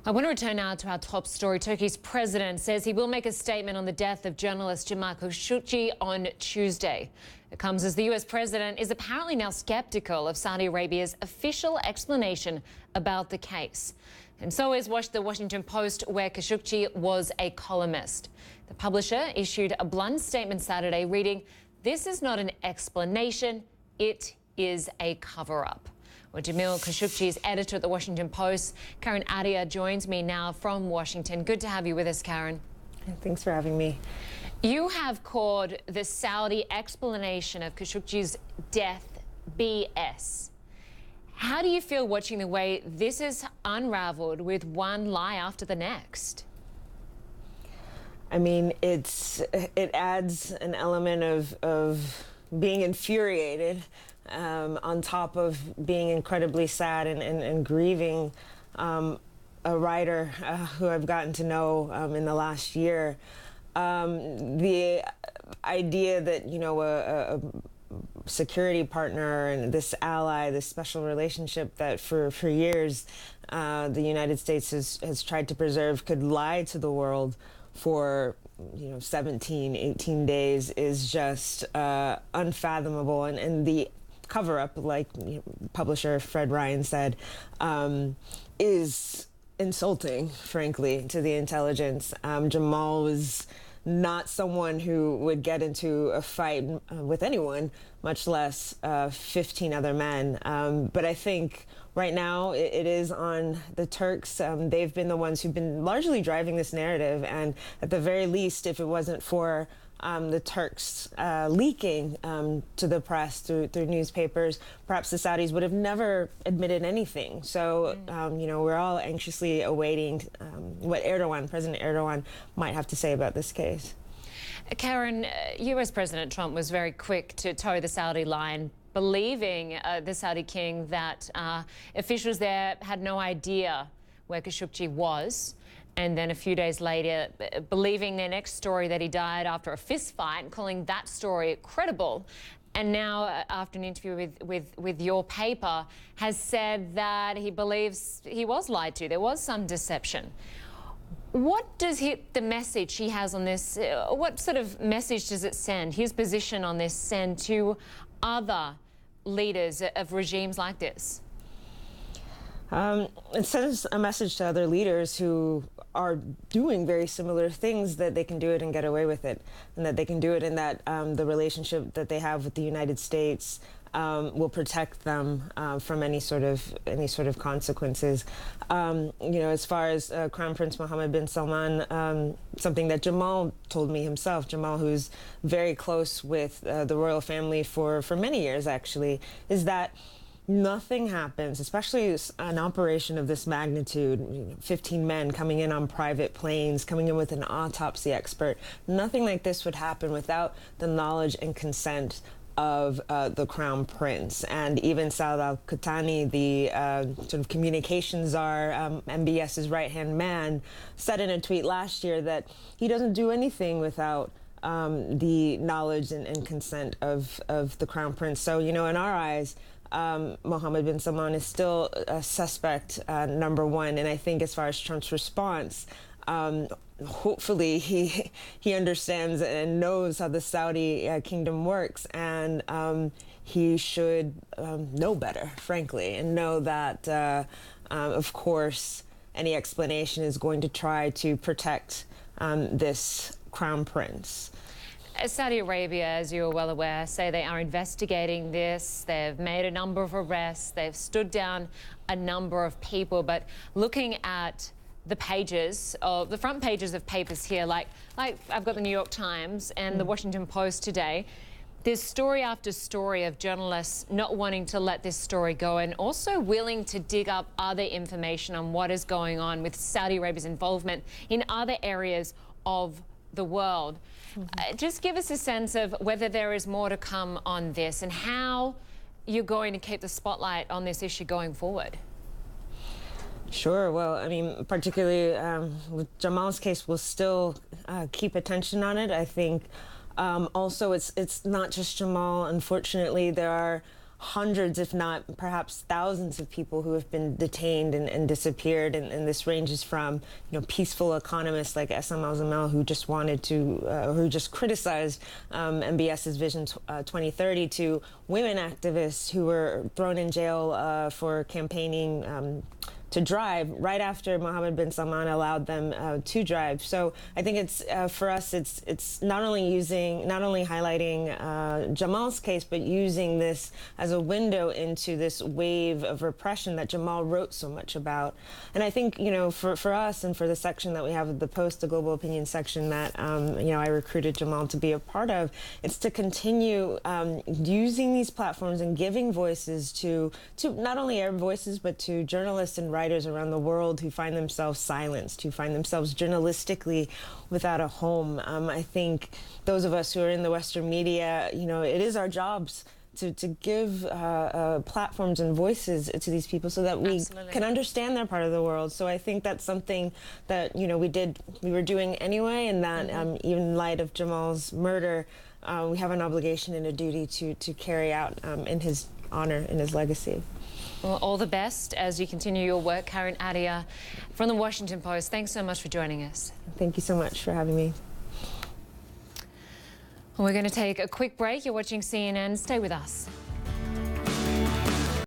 I want to return now to our top story. Turkey's president says he will make a statement on the death of journalist Jamal Khashoggi on Tuesday. It comes as the US president is apparently now skeptical of Saudi Arabia's official explanation about the case. And so is the Washington Post, where Khashoggi was a columnist. The publisher issued a blunt statement Saturday reading, "This is not an explanation, it is a cover-up." Well, Jamal Khashoggi's editor at the Washington Post, Attiah, joins me now from Washington. Good to have you with us, Karen. Thanks for having me. You have called the Saudi explanation of Khashoggi's death BS. How do you feel watching the way this is unraveled with one lie after the next? I mean, it adds an element of being infuriated on top of being incredibly sad and grieving a writer who I've gotten to know in the last year. The idea that, you know, a security partner and this ally, this special relationship that for years the United States has tried to preserve could lie to the world for 17, 18 days is just unfathomable. And the cover-up, like publisher Fred Ryan said, is insulting, frankly, to the intelligence. Jamal was not someone who would get into a fight with anyone, much less 15 other men. But I think right now it is on the Turks. They've been the ones who've been largely driving this narrative. And at the very least, if it wasn't for the Turks leaking to the press through newspapers, perhaps the Saudis would have never admitted anything. So, we're all anxiously awaiting what President Erdogan might have to say about this case. Karen, US President Trump was very quick to toe the Saudi line, believing the Saudi king that officials there had no idea where Khashoggi was. And then a few days later, believing their next story that he died after a fist fight and calling that story credible. And now, after an interview with your paper, has said that he believes he was lied to. There was some deception. What does the message he has on this, what sort of message does it send, his position on this, send to other leaders of regimes like this? It sends a message to other leaders who are doing very similar things, that they can do it and get away with it, and that they can do it, and that the relationship that they have with the United States will protect them from any sort of consequences. As far as Crown Prince Mohammed bin Salman, something that Jamal told me himself, Jamal, who's very close with the royal family for many years actually, is that nothing happens, especially an operation of this magnitude, 15 men coming in on private planes, coming in with an autopsy expert. Nothing like this would happen without the knowledge and consent of the Crown Prince. And even Saud al-Qahtani, the sort of communications czar, MBS's right-hand man, said in a tweet last year that he doesn't do anything without the knowledge and consent of the Crown Prince. So, in our eyes, Mohammed bin Salman is still a suspect, number one. And I think as far as Trump's response, hopefully he understands and knows how the Saudi kingdom works, and he should know better, frankly, and know that, of course, any explanation is going to try to protect this Crown Prince. Saudi Arabia, as you're well aware, say they are investigating this. They've made a number of arrests. They've stood down a number of people. But looking at the front pages of papers here, like I've got the New York Times and the Washington Post today, there's story after story of journalists not wanting to let this story go and also willing to dig up other information on what is going on with Saudi Arabia's involvement in other areas of the world. Just give us a sense of whether there is more to come on this and how you're going to keep the spotlight on this issue going forward. Sure. Well, I mean, particularly with Jamal's case, we'll still keep attention on it. I think also it's not just Jamal. Unfortunately, there are hundreds, if not perhaps thousands of people who have been detained and disappeared. And this ranges from, peaceful economists like SM Al-Zamel, who just wanted to, who just criticized MBS's Vision 2030, to women activists who were thrown in jail for campaigning to drive right after Mohammed bin Salman allowed them to drive. So I think it's for us, it's not only highlighting Jamal's case, but using this as a window into this wave of repression that Jamal wrote so much about. And I think, for us and for the section that we have at the Post, the Global Opinion section that, I recruited Jamal to be a part of, it's to continue using these platforms and giving voices to not only Arab voices, but to journalists and writers around the world who find themselves silenced, who find themselves journalistically without a home. I think those of us who are in the Western media, it is our jobs to give platforms and voices to these people so that we can understand their part of the world. So I think that's something that, we were doing anyway, and that even in light of Jamal's murder, we have an obligation and a duty to carry out in his honor, in his legacy. Well, all the best as you continue your work. Karen Attiah from the Washington Post, thanks so much for joining us. Thank you so much for having me. We're going to take a quick break. You're watching CNN. Stay with us.